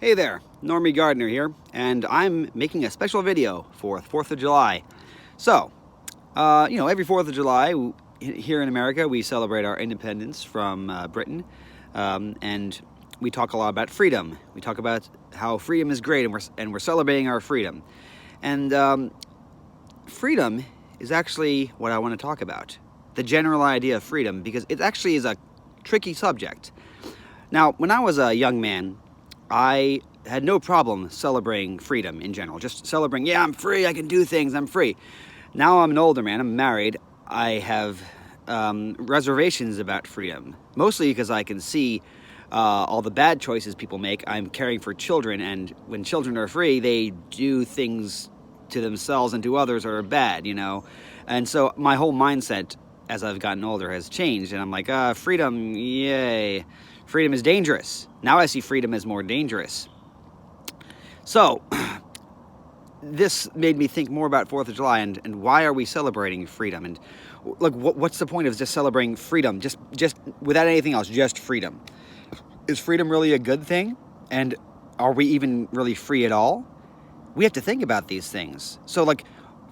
Hey there, Normie Gardner here, and I'm making a special video for 4th of July. So, every 4th of July here in America, we celebrate our independence from Britain, and we talk a lot about freedom. We talk about how freedom is great, and we're celebrating our freedom. And freedom is actually what I want to talk about, the general idea of freedom, because it actually is a tricky subject. Now, when I was a young man, I had no problem celebrating freedom in general. Just celebrating, yeah, I'm free, I can do things, I'm free. Now I'm an older man, I'm married, I have reservations about freedom. Mostly because I can see all the bad choices people make. I'm caring for children, and when children are free, they do things to themselves and to others that are bad, And so my whole mindset as I've gotten older has changed, and I'm like, freedom, yay. Freedom is dangerous. Now I see freedom as more dangerous. So, this made me think more about 4th of July and why are we celebrating freedom? And look, what's the point of just celebrating freedom? Just without anything else, just freedom. Is freedom really a good thing? And are we even really free at all? We have to think about these things. So, the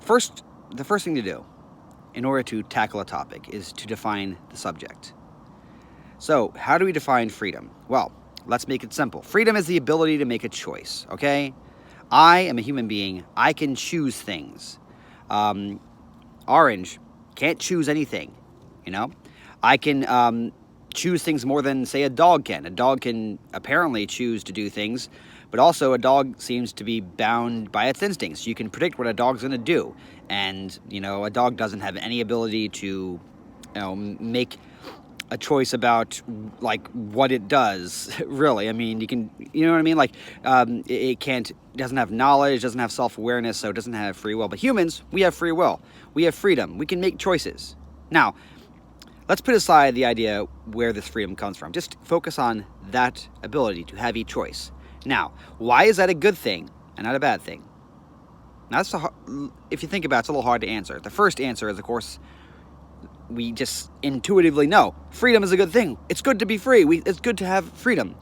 first thing to do in order to tackle a topic is to define the subject. So, how do we define freedom? Well, let's make it simple. Freedom is the ability to make a choice, okay? I am a human being. I can choose things. Orange can't choose anything, I can choose things more than, say, a dog can. A dog can apparently choose to do things, but also a dog seems to be bound by its instincts. You can predict what a dog's going to do, and, a dog doesn't have any ability to, make a choice about what it does. Really, I mean, you can, you know what I mean? It doesn't have knowledge, doesn't have self-awareness, so it doesn't have free will. But humans, we have free will. We have freedom. We can make choices. Now, let's put aside the idea where this freedom comes from. Just focus on that ability to have a choice. Now, why is that a good thing and not a bad thing? Now, if you think about it, it's a little hard to answer. The first answer is, of course, we just intuitively know freedom is a good thing. It's good to be free. It's good to have freedom.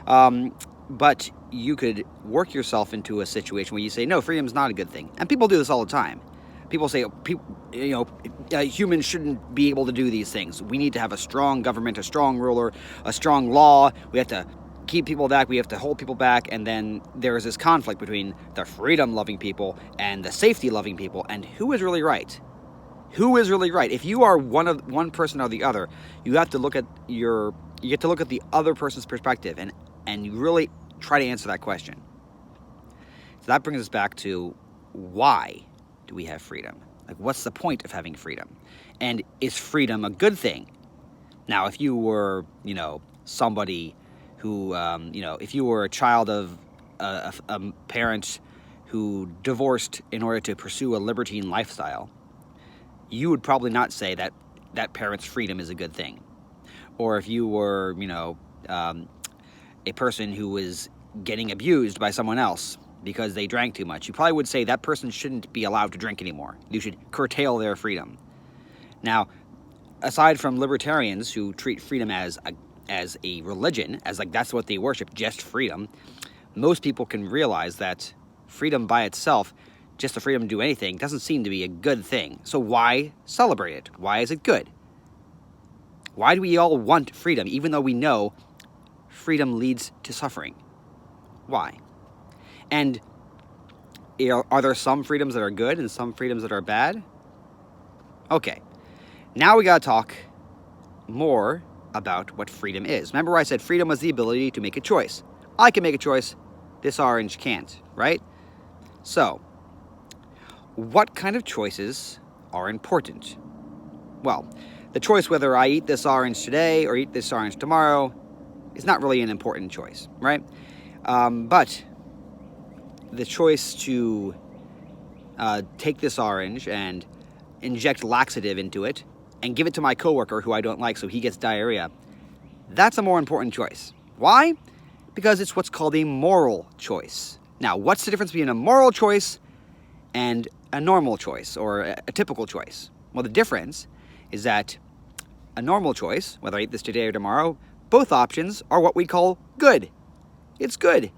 But you could work yourself into a situation where you say, no, freedom is not a good thing. And people do this all the time. People say, humans shouldn't be able to do these things. We need to have a strong government, a strong ruler, a strong law. We have to keep people back. We have to hold people back. And then there is this conflict between the freedom-loving people and the safety-loving people. And who is really right? Who is really right? If you are one person or the other, you have to look at the other person's perspective and you really try to answer that question. So that brings us back to, why do we have freedom? What's the point of having freedom? And is freedom a good thing? Now, if you were, somebody who, if you were a child of a parent who divorced in order to pursue a libertine lifestyle, you would probably not say that that parent's freedom is a good thing. Or if you were, a person who was getting abused by someone else because they drank too much, you probably would say that person shouldn't be allowed to drink anymore. You should curtail their freedom. Now, aside from libertarians who treat freedom as a religion, as that's what they worship, just freedom, most people can realize that freedom by itself, just the freedom to do anything, doesn't seem to be a good thing. So why celebrate it? Why is it good? Why do we all want freedom, even though we know freedom leads to suffering? Why? And are there some freedoms that are good and some freedoms that are bad? Okay, now we gotta talk more about what freedom is. Remember I said freedom was the ability to make a choice. I can make a choice, this orange can't, right? So, what kind of choices are important? Well, the choice whether I eat this orange today or eat this orange tomorrow is not really an important choice, right? But the choice to take this orange and inject laxative into it and give it to my coworker who I don't like so he gets diarrhea, that's a more important choice. Why? Because it's what's called a moral choice. Now, what's the difference between a moral choice and a normal choice or a typical choice? Well, the difference is that a normal choice, whether I eat this today or tomorrow, both options are what we call good. It's good.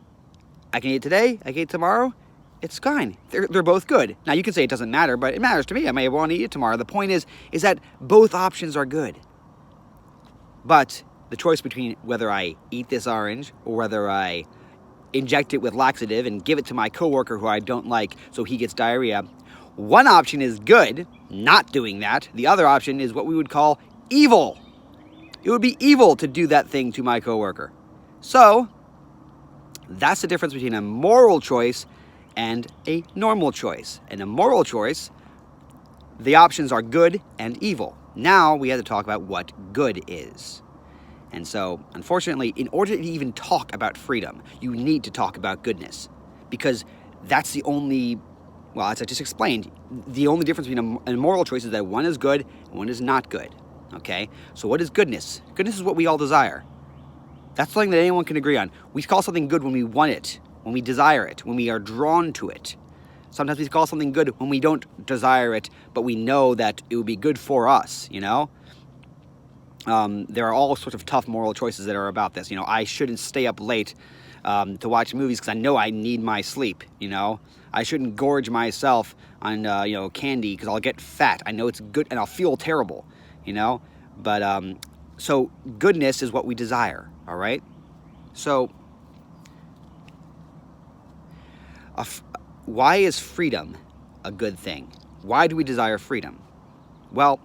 I can eat today, I can eat tomorrow. It's fine. They're both good. Now, you can say it doesn't matter, but it matters to me. I may want to eat it tomorrow. The point is that both options are good. But the choice between whether I eat this orange or whether I inject it with laxative and give it to my coworker who I don't like so he gets diarrhea, one option is good, not doing that. The other option is what we would call evil. It would be evil to do that thing to my coworker. So, that's the difference between a moral choice and a normal choice. In a moral choice, the options are good and evil. Now we have to talk about what good is. And so, unfortunately, in order to even talk about freedom, you need to talk about goodness. Because that's the only, well, as I just explained, the only difference between a moral choice is that one is good and one is not good. Okay? So what is goodness? Goodness is what we all desire. That's something that anyone can agree on. We call something good when we want it, when we desire it, when we are drawn to it. Sometimes we call something good when we don't desire it, but we know that it would be good for us, you know? There are all sorts of tough moral choices that are about this. You know, I shouldn't stay up late to watch movies because I know I need my sleep, you know? I shouldn't gorge myself on, candy because I'll get fat. I know it's good and I'll feel terrible, you know? But, so goodness is what we desire, all right? So, why is freedom a good thing? Why do we desire freedom? Well,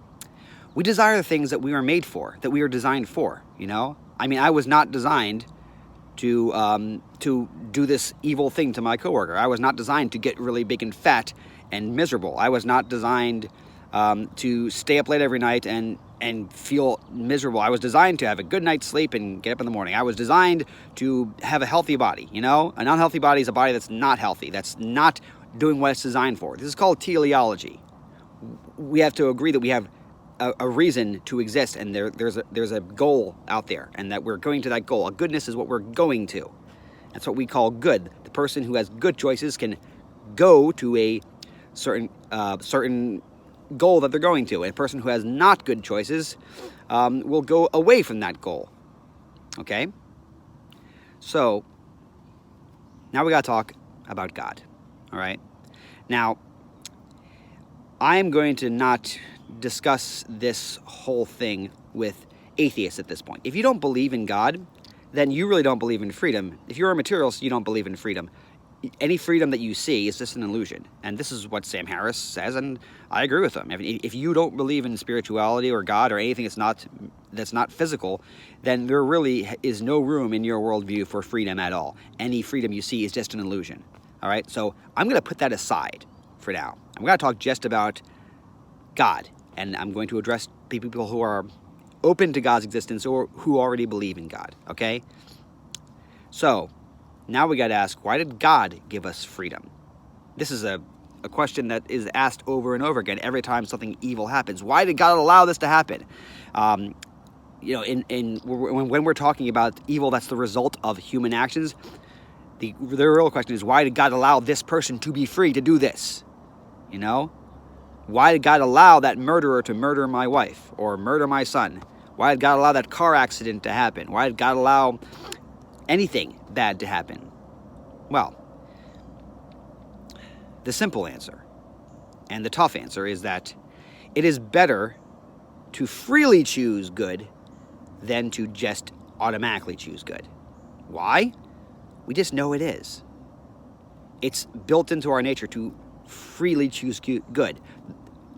we desire the things that we were made for, that we were designed for, you know? I mean, I was not designed to do this evil thing to my coworker. I was not designed to get really big and fat and miserable. I was not designed to stay up late every night and feel miserable. I was designed to have a good night's sleep and get up in the morning. I was designed to have a healthy body, you know? An unhealthy body is a body that's not healthy, that's not doing what it's designed for. This is called teleology. We have to agree that we have a reason to exist, and there's a goal out there, and that we're going to that goal. A goodness is what we're going to. That's what we call good. The person who has good choices can go to a certain goal that they're going to. And a person who has not good choices will go away from that goal. Okay? So, now we got to talk about God. All right? Now, I'm going to not discuss this whole thing with atheists at this point. If you don't believe in God, then you really don't believe in freedom. If you're a materialist, you don't believe in freedom. Any freedom that you see is just an illusion. And this is what Sam Harris says, and I agree with him. If you don't believe in spirituality or God or anything that's not physical, then there really is no room in your worldview for freedom at all. Any freedom you see is just an illusion. All right? So I'm going to put that aside for now. I'm going to talk just about God, and I'm going to address people who are open to God's existence or who already believe in God, okay? So, now we got to ask, why did God give us freedom? This is a question that is asked over and over again every time something evil happens. Why did God allow this to happen? When we're talking about evil that's the result of human actions, the real question is, why did God allow this person to be free to do this? You know? Why did God allow that murderer to murder my wife or murder my son? Why did God allow that car accident to happen? Why did God allow anything bad to happen? Well, the simple answer and the tough answer is that it is better to freely choose good than to just automatically choose good. Why? We just know it is. It's built into our nature to freely choose good.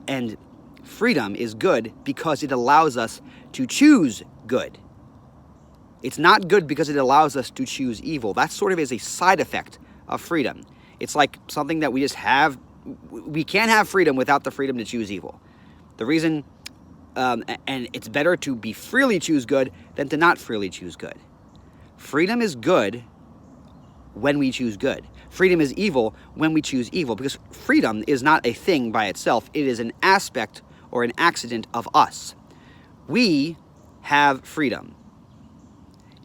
And freedom is good because it allows us to choose good. It's not good because it allows us to choose evil. That sort of is a side effect of freedom. It's like something that we just have. We can't have freedom without the freedom to choose evil. The reason, and it's better to be freely choose good than to not freely choose good. Freedom is good when we choose good. Freedom is evil when we choose evil, because freedom is not a thing by itself. It is an aspect or an accident of us. We have freedom.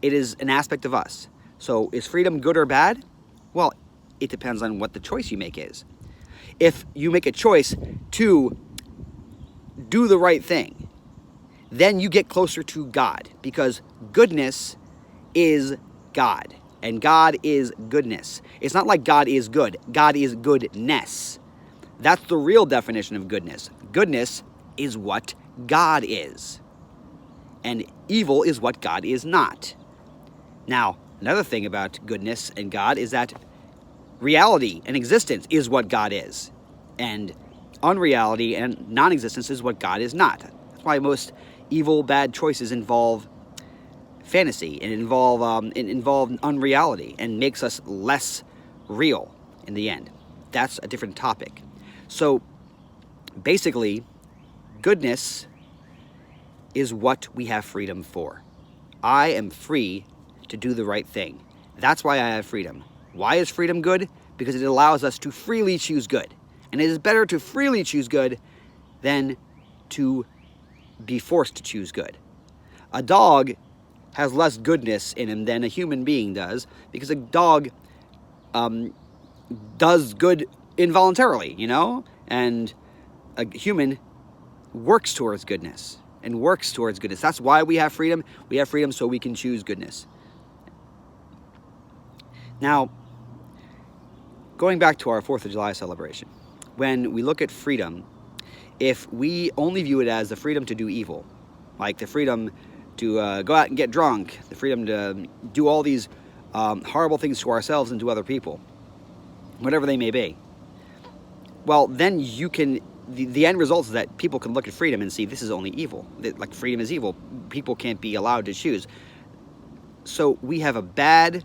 It is an aspect of us. So is freedom good or bad? Well, it depends on what the choice you make is. If you make a choice to do the right thing, then you get closer to God, because goodness is God. And God is goodness. It's not like God is good. God is goodness. That's the real definition of goodness. Goodness is what God is. And evil is what God is not. Now, another thing about goodness and God is that reality and existence is what God is. And unreality and non-existence is what God is not. That's why most evil, bad choices involve fantasy and involve unreality and makes us less real in the end. That's a different topic. So basically, goodness is what we have freedom for. I am free to do the right thing. That's why I have freedom. Why is freedom good? Because it allows us to freely choose good. And it is better to freely choose good than to be forced to choose good. A dog has less goodness in him than a human being does, because a dog does good involuntarily, and a human works towards goodness and works towards goodness. That's why we have freedom. We have freedom so we can choose goodness. Now, going back to our 4th of July celebration, when we look at freedom, if we only view it as the freedom to do evil, like the freedom to go out and get drunk, the freedom to do all these horrible things to ourselves and to other people, whatever they may be, well, then you can, the end result is that people can look at freedom and see this is only evil. Like, freedom is evil. People can't be allowed to choose. So we have a bad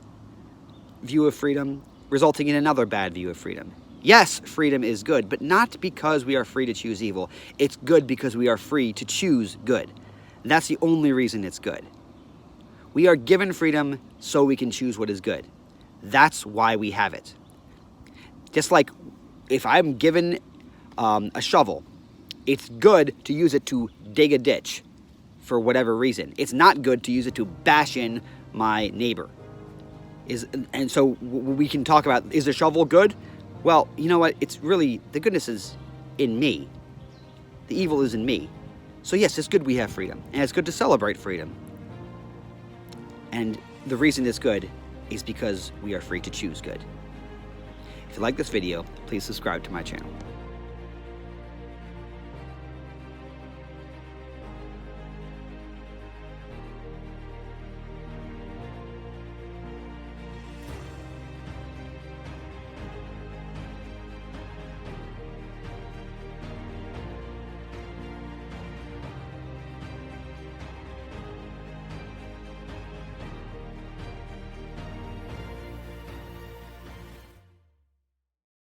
view of freedom resulting in another bad view of freedom. Yes, freedom is good, but not because we are free to choose evil. It's good because we are free to choose good. And that's the only reason it's good. We are given freedom so we can choose what is good. That's why we have it. Just like if I'm given a shovel, it's good to use it to dig a ditch for whatever reason. It's not good to use it to bash in my neighbor. And so we can talk about, is the shovel good? Well, you know what? It's really, the goodness is in me. The evil is in me. So yes, it's good we have freedom. And it's good to celebrate freedom. And the reason it's good is because we are free to choose good. If you like this video, please subscribe to my channel.